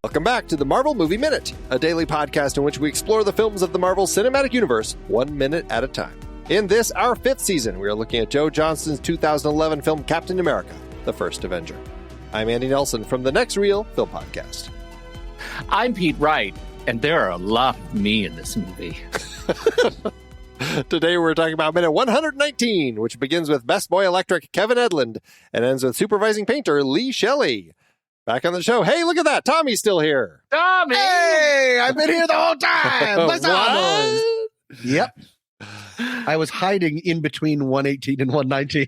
Welcome back to the Marvel Movie Minute, a daily podcast in which we explore the films of the Marvel Cinematic Universe 1 minute at a time. In this, our 5th season, we are looking at Joe Johnston's 2011 film Captain America, The First Avenger. I'm Andy Nelson from the Next Reel Film Podcast. I'm Pete Wright, and there are a lot of me in this movie. Today we're talking about minute 119, which begins with Best Boy Electric Kevin Edland and ends with Supervising Painter Lee Shelley. Back on the show. Hey, look at that. Tommy's still here. Tommy! Hey, I've been here the whole time. What? Yep. I was hiding in between 118 and 119.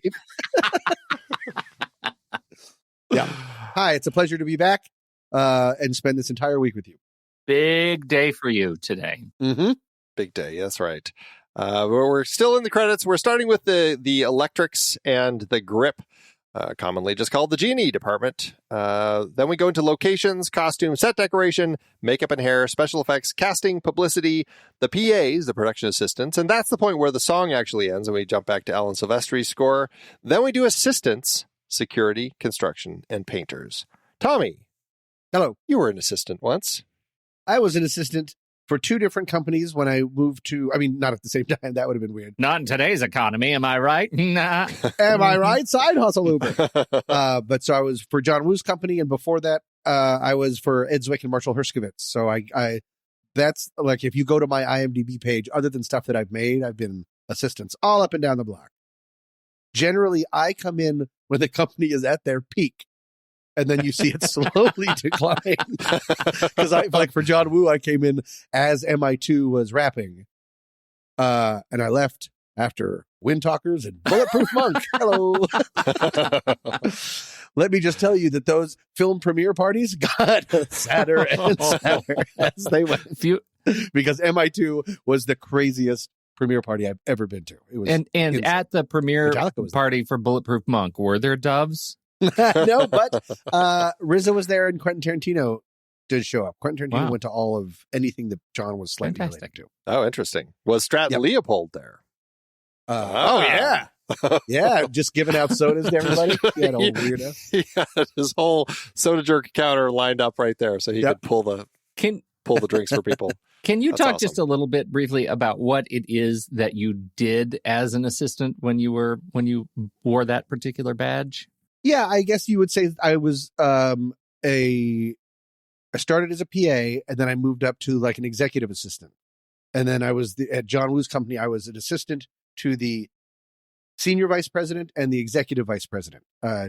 Yeah. Hi, it's a pleasure to be back and spend this entire week with you. Big day for you today. Mm-hmm. Big day. That's right. We're still in the credits. We're starting with the electrics and the grip. Commonly just called the G&E department. Then we go into locations, costume, set decoration, makeup and hair, special effects, casting, publicity, the PAs, the production assistants, and that's the point where the song actually ends, and we jump back to Alan Silvestri's score. Then we do assistants, security, construction, and painters. Tommy. Hello. You were an assistant once. I was an assistant for 2 different companies when I moved to, not at the same time. That would have been weird. Not in today's economy, am I right? Nah. Am I right? Side hustle Uber. But so I was for John Woo's company, and before that, I was for Ed Zwick and Marshall Hershkovitz. So I that's like, if you go to my IMDb page, other than stuff that I've made, I've been assistants all up and down the block. Generally, I come in when the company is at their peak, and then you see it slowly decline. Because like for John Woo, I came in as MI2 was rapping, and I left after Wind Talkers and Bulletproof Monk. Hello. Let me just tell you that those film premiere parties got sadder and sadder as they went. Because MI2 was the craziest premiere party I've ever been to. It was and insane. At the premiere party for Bulletproof Monk, were there doves? No, but RZA was there, and Quentin Tarantino did show up. Quentin Tarantino went to all of anything that John was slightly related to. Oh, interesting. Was Stratton Leopold there? Oh, yeah. Yeah, just giving out sodas to everybody. He had a weirdo. He had his whole soda jerk counter lined up right there so he could pull the drinks for people. Can you That's talk awesome. just a little bit briefly about what it is that you did as an assistant when you wore that particular badge? Yeah, I guess you would say I was I started as a PA, and then I moved up to like an executive assistant. And then I was at John Woo's company, I was an assistant to the senior vice president and the executive vice president,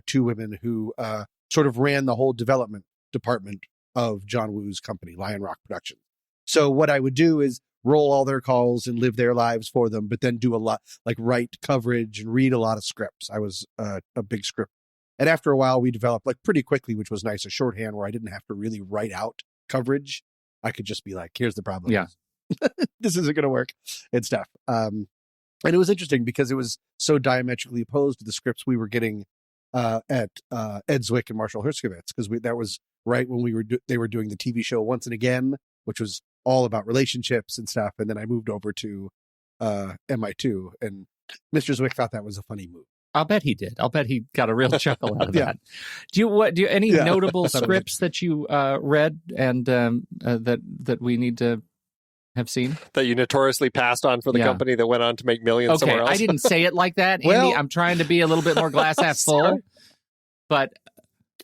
2 women who sort of ran the whole development department of John Woo's company, Lion Rock Productions. So what I would do is roll all their calls and live their lives for them, but then do a lot, like write coverage and read a lot of scripts. I was a big script. And after a while, we developed like pretty quickly, which was nice, a shorthand where I didn't have to really write out coverage. I could just be like, here's the problem. Yeah. This isn't going to work and stuff. And it was interesting because it was so diametrically opposed to the scripts we were getting at Ed Zwick and Marshall Hershkovitz, because that was right when they were doing the TV show Once and Again, which was all about relationships and stuff. And then I moved over to MI2, and Mr. Zwick thought that was a funny move. I'll bet he did. I'll bet he got a real chuckle out of that. Do you any notable scripts that you read and that we need to have seen? That you notoriously passed on for the company that went on to make millions somewhere else? I didn't say it like that, Andy. Well, I'm trying to be a little bit more glass half full. But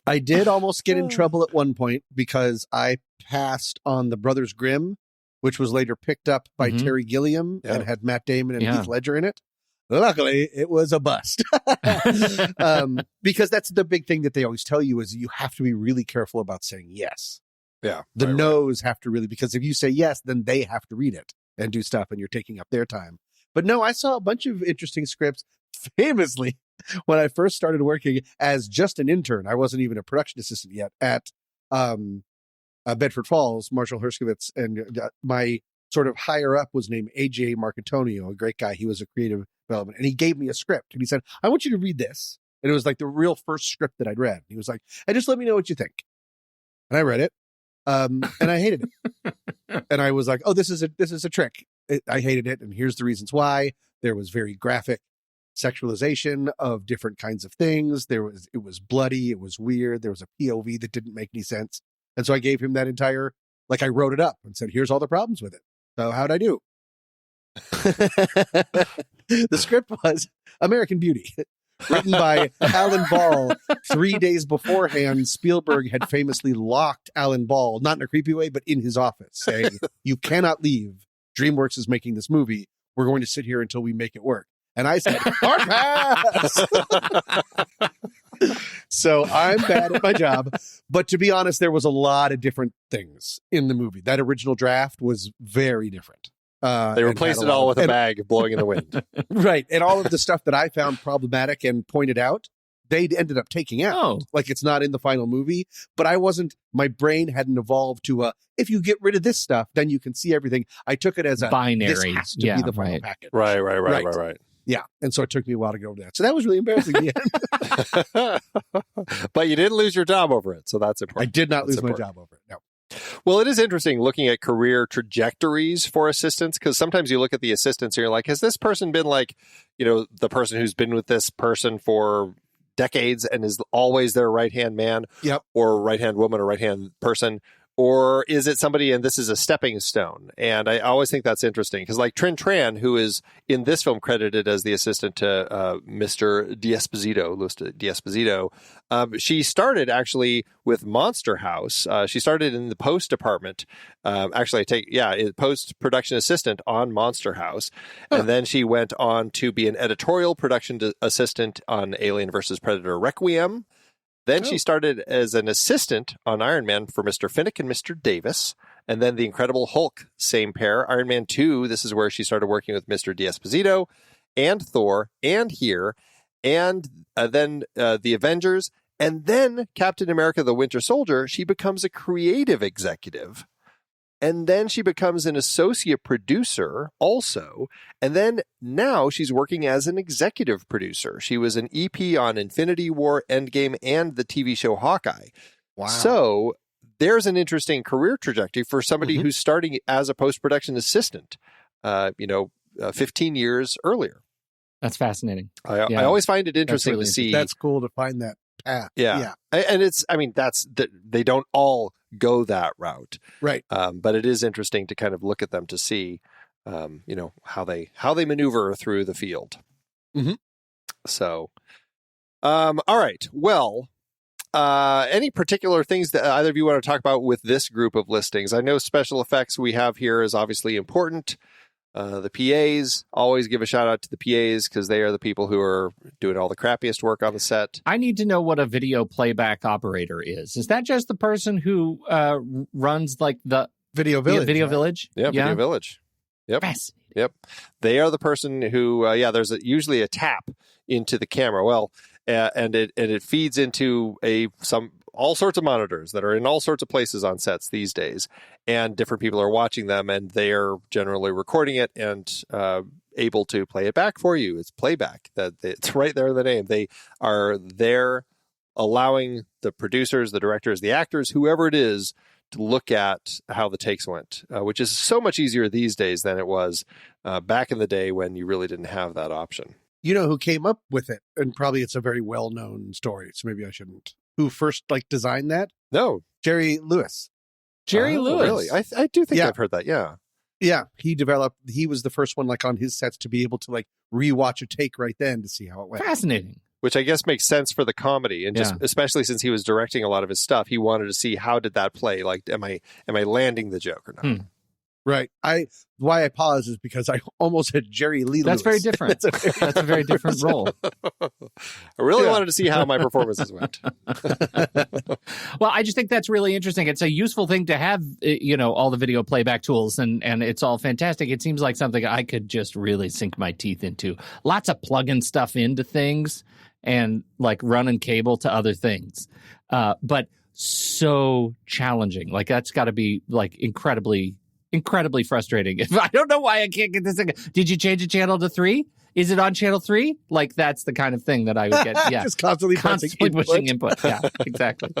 I did almost get in trouble at one point because I passed on The Brothers Grimm, which was later picked up by Terry Gilliam and had Matt Damon and Heath Ledger in it. Luckily, it was a bust. Because that's the big thing that they always tell you is you have to be really careful about saying yes. Yeah. The no's have to really, because if you say yes, then they have to read it and do stuff, and you're taking up their time. But no, I saw a bunch of interesting scripts. Famously, when I first started working as just an intern, I wasn't even a production assistant yet at Bedford Falls, Marshall Hershkovitz, and my sort of higher up was named AJ Marcantonio, a great guy. He was a creative development, and he gave me a script, and he said, I want you to read this. And it was like the real first script that I'd read. He was like, and just let me know what you think. And I read it, and I hated it. And I was like, oh, this is a trick. I hated it, and here's the reasons why. There was very graphic sexualization of different kinds of things. It was bloody. It was weird. There was a POV that didn't make any sense. And so I gave him that entire, like I wrote it up and said, here's all the problems with it. So how'd I do? The script was American Beauty, written by Alan Ball. 3 days beforehand, Spielberg had famously locked Alan Ball, not in a creepy way, but in his office, saying, you cannot leave. DreamWorks is making this movie. We're going to sit here until we make it work. And I said, hard pass! So I'm bad at my job. But to be honest, there was a lot of different things in the movie. That original draft was very different. They replaced it all with a bag blowing in the wind. Right. And all of the stuff that I found problematic and pointed out, they ended up taking out. Oh. Like it's not in the final movie. But my brain hadn't evolved to if you get rid of this stuff, then you can see everything. I took it as a binary. This has to be the final package. Right. Yeah. And so it took me a while to go over that. So that was really embarrassing in the end. But you didn't lose your job over it. So that's important. I did not lose my job over it. No. Well, it is interesting looking at career trajectories for assistants, because sometimes you look at the assistants and you're like, has this person been like, the person who's been with this person for decades and is always their right-hand man or right-hand woman or right-hand person? Or is it somebody, and this is a stepping stone? And I always think that's interesting because like Trin Tran, who is in this film credited as the assistant to Mr. D'Esposito, she started actually with Monster House. She started in the post department. Post-production assistant on Monster House. And then she went on to be an editorial production assistant on Alien vs. Predator Requiem. Then she started as an assistant on Iron Man for Mr. Finnick and Mr. Davis. And then The Incredible Hulk, same pair. Iron Man 2, this is where she started working with Mr. D'Esposito and Thor and here. And then The Avengers. And then Captain America, the Winter Soldier, she becomes a creative executive. And then she becomes an associate producer also. And then now she's working as an executive producer. She was an EP on Infinity War, Endgame, and the TV show Hawkeye. Wow. So there's an interesting career trajectory for somebody who's starting as a post-production assistant, 15 years earlier. That's fascinating. I always find it interesting to see. That's cool to find that path. Yeah. And they don't all go that route. Right. But it is interesting to kind of look at them to see, how they maneuver through the field. Mm-hmm. So, all right. Well, any particular things that either of you want to talk about with this group of listings? I know special effects we have here is obviously important. The PAs, always give a shout out to the PAs because they are the people who are doing all the crappiest work on the set. I need to know what a video playback operator is. Is that just the person who runs like the Video Village? Video Village? Yeah, Video Village. Yep. Yep. They are the person who, there's usually a tap into the camera. Well, and it feeds into all sorts of monitors that are in all sorts of places on sets these days, and different people are watching them, and they are generally recording it and able to play it back for you. It's playback. It's right there in the name. They are there allowing the producers, the directors, the actors, whoever it is, to look at how the takes went, which is so much easier these days than it was back in the day when you really didn't have that option. You know who came up with it? And probably it's a very well-known story, so maybe I shouldn't. Who first designed that? No. Jerry Lewis. Jerry Lewis. Really? I do think I've heard that. Yeah. Yeah. He was the first one on his sets to be able to rewatch a take right then to see how it went. Fascinating. Which I guess makes sense for the comedy, and just especially since he was directing a lot of his stuff, he wanted to see how did that play. Like, am I landing the joke or not? Right. Why I pause is because I almost had Jerry Lee That's Lewis. Very different. That's a very different role. I really wanted to see how my performances went. Well, I just think that's really interesting. It's a useful thing to have, all the video playback tools, and it's all fantastic. It seems like something I could just really sink my teeth into. Lots of plugging stuff into things and running cable to other things. But so challenging. That's got to be incredibly frustrating. I don't know why I can't get this thing. Did you change the channel to 3? Is it on channel 3? That's the kind of thing that I would get. Yeah. Just constantly pushing input. Yeah, exactly.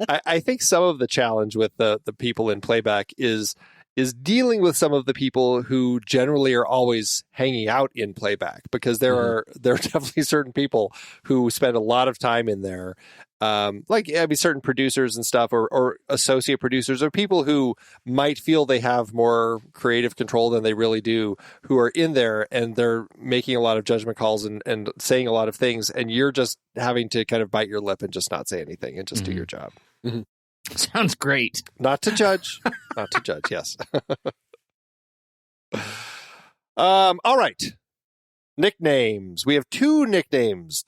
I think some of the challenge with the people in playback is is dealing with some of the people who generally are always hanging out in playback, because there are definitely certain people who spend a lot of time in there. Certain producers and stuff, or associate producers, or people who might feel they have more creative control than they really do, who are in there and they're making a lot of judgment calls and saying a lot of things, and you're just having to kind of bite your lip and just not say anything and just do your job. Mm-hmm. Sounds great. Not to judge. Not to judge, yes. All right. Nicknames. We have two nicknames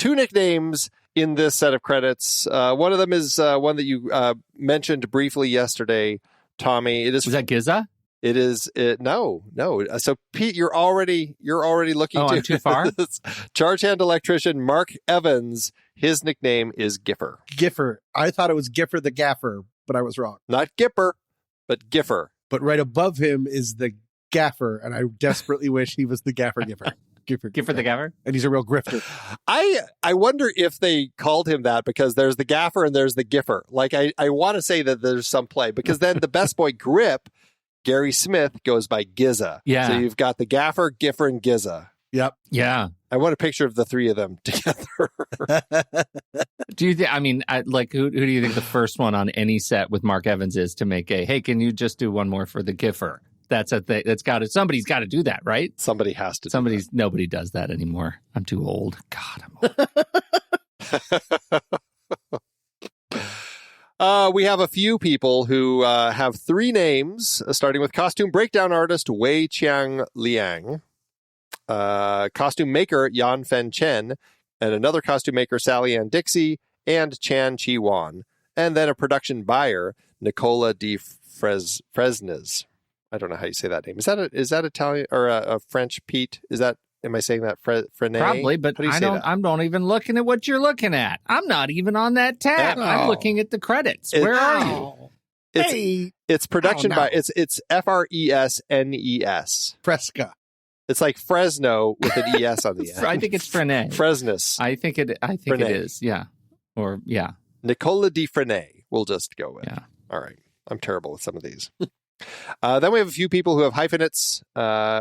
in this set of credits. One of them is one that you mentioned briefly yesterday, Tommy. Is that Giza? It is. No. So Pete, you're already looking. I'm too far. Charge hand electrician Mark Evans. His nickname is Giffer. Giffer. I thought it was Giffer the Gaffer, but I was wrong. Not Gipper, but Giffer. But right above him is the Gaffer, and I desperately wish he was the Gaffer Giffer. Giffer the Gaffer? And he's a real grifter. I wonder if they called him that because there's the Gaffer and there's the Giffer. Like, I want to say that there's some play, because then the best boy Grip, Gary Smith, goes by Giza. Yeah. So you've got the Gaffer, Giffer, and Giza. Yep. Yeah. I want a picture of the three of them together. Do you think, who do you think the first one on any set with Mark Evans is to make hey, can you just do one more for the Giffer? That's a thing. Somebody's got to do that, right? Somebody has to. Nobody does that anymore. I'm too old. God, I'm old. We have a few people who have three names, starting with costume breakdown artist Wei Chiang Liang, costume maker Yan Fen Chen, and another costume maker Sally Ann Dixie, and Chan Chi Wan, and then a production buyer Nicola de Fresnes. I don't know how you say that name. Is that Italian or a French, Pete? Am I saying that Frenet? Probably, but I'm not even looking at what you're looking at. I'm not even on that tab. I'm looking at the credits. Where are you? It's production by it's Fresnes. Fresca. It's like Fresno with an ES on the end. I think it's Frenet. Fresnes. I think it is. Yeah. Or yeah. Nicola de Frenet. We'll just go with. Yeah. All right. I'm terrible with some of these. Then we have a few people who have hyphenates.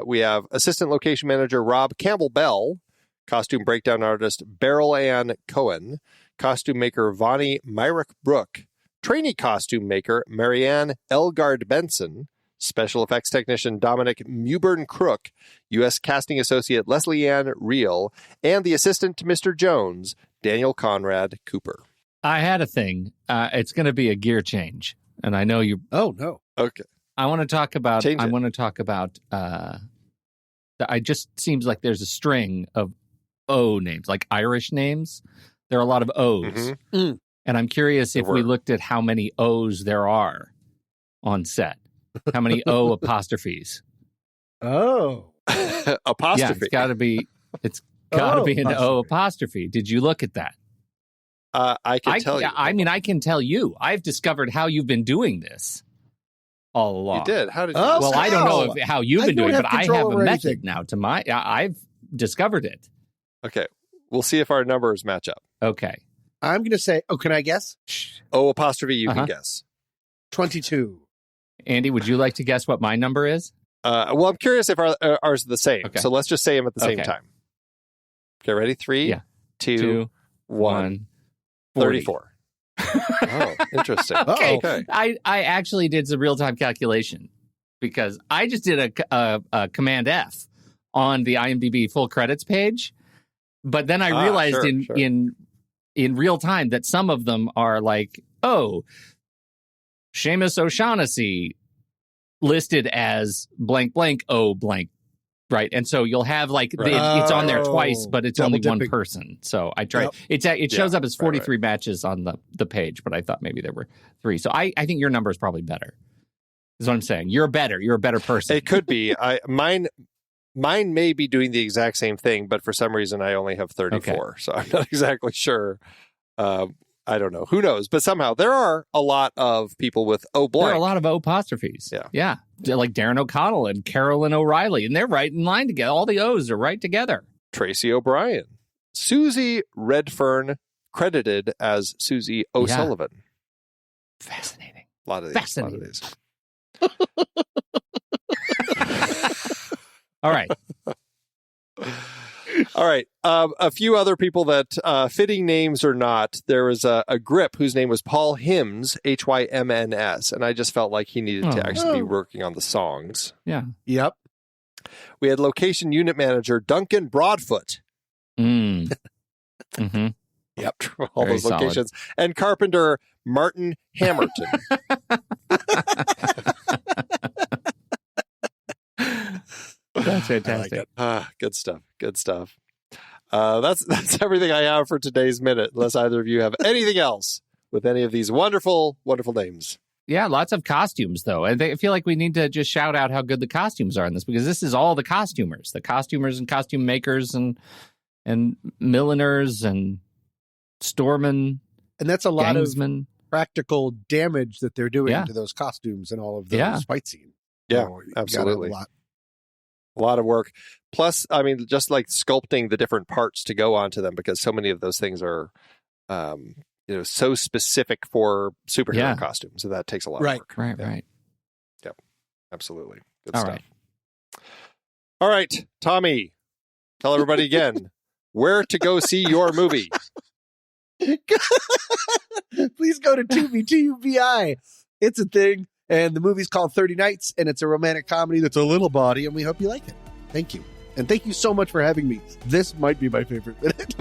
We have assistant location manager Rob Campbell Bell, costume breakdown artist Beryl Ann Cohen, costume maker Vonnie Myrick Brook, trainee costume maker Marianne Elgard Benson, special effects technician Dominic Mewburn Crook, U.S. casting associate Leslie Ann Reel, and the assistant to Mr. Jones, Daniel Conrad Cooper. I had a thing. It's going to be a gear change, and I know you. Oh no. Okay. I want to talk about. I just seems like there's a string of O names, like Irish names. There are a lot of O's, Mm-hmm. and I'm curious if we looked at how many O's there are on set. How many O apostrophes? Oh, apostrophe. Yeah, it's got to be. It's got to be an apostrophe. O apostrophe. Did you look at that? I can tell you. I mean, I can tell you. I've discovered how you've been doing this all along. You did? How did you? Well, I don't know how you've been doing it, but I have a method anything. now I've discovered it. Okay. We'll see if our numbers match up. Okay. I'm going to say, can I guess? O apostrophe, you can guess. 22. Andy, would you like to guess what my number is? Well, I'm curious if ours are the same. Okay. So let's just say them at the same time. Okay, ready? 3, 2, 1. 34. Oh, interesting. Okay. I actually did some real-time calculation because I just did a Command F on the IMDb full credits page, but then I realized in real time that some of them are like, Seamus O'Shaughnessy listed as blank blank blank, right? And so you'll have it's on there twice, but it's only one person. So I tried. Yep. It shows up as 43 matches on the page, but I thought maybe there were 3. So I think your number is probably better. Is what I'm saying. You're a better person. It could be. Mine may be doing the exact same thing, but for some reason I only have 34. Okay. So I'm not exactly sure. I don't know. Who knows? But somehow there are a lot of people with O blank. There are a lot of O apostrophes. Yeah. Like Darren O'Connell and Carolyn O'Reilly, and they're right in line together. All the O's are right together. Tracy O'Brien. Susie Redfern, credited as Susie O'Sullivan. Fascinating. A lot of these. Fascinating. All right. All right. A few other people that, fitting names or not, there was a grip whose name was Paul Hymns, Hymns, and I just felt like he needed to actually be working on the songs. Yeah. Yep. We had location unit manager Duncan Broadfoot. Mm-hmm. Yep. All Very those locations. And carpenter Martin Hammerton. That's fantastic. Good stuff. Good stuff. That's everything I have for today's minute, unless either of you have anything else with any of these wonderful, wonderful names. Yeah, lots of costumes, though. And I feel like we need to just shout out how good the costumes are in this, because this is all the costumers and costume makers and milliners and storemen. And that's a lot gangsmen. of practical damage that they're doing to those costumes and all of those fight scenes. Yeah, So absolutely. A lot of work. Plus, I mean, just like sculpting the different parts to go onto them, because so many of those things are, so specific for superhero costumes. So that takes a lot of work. Right. Yep. Absolutely. Good All stuff. right. All right, Tommy, tell everybody again where to go see your movie. Please go to Tubi, Tubi. It's a thing. And the movie's called 30 Nights, and it's a romantic comedy that's a little bawdy, and we hope you like it. Thank you. And thank you so much for having me. This might be my favorite minute.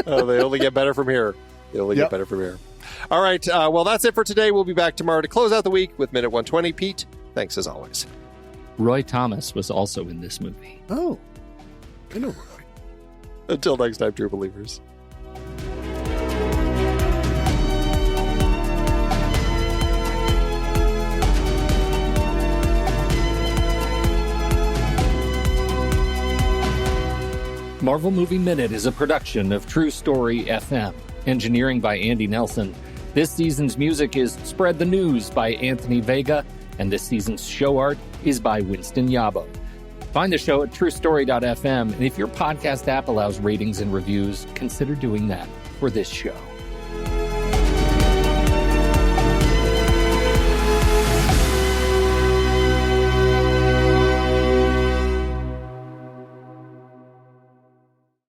They only get better from here. Get better from here. All right. Well, that's it for today. We'll be back tomorrow to close out the week with Minute 120. Pete, thanks as always. Roy Thomas was also in this movie. Oh, I know Roy. Until next time, true believers. Marvel Movie Minute is a production of True Story FM. Engineering by Andy Nelson. This season's music is Spread the News by Anthony Vega, and this season's show art is by Winston Yabo. Find the show at truestory.fm, and if your podcast app allows ratings and reviews, consider doing that for this show.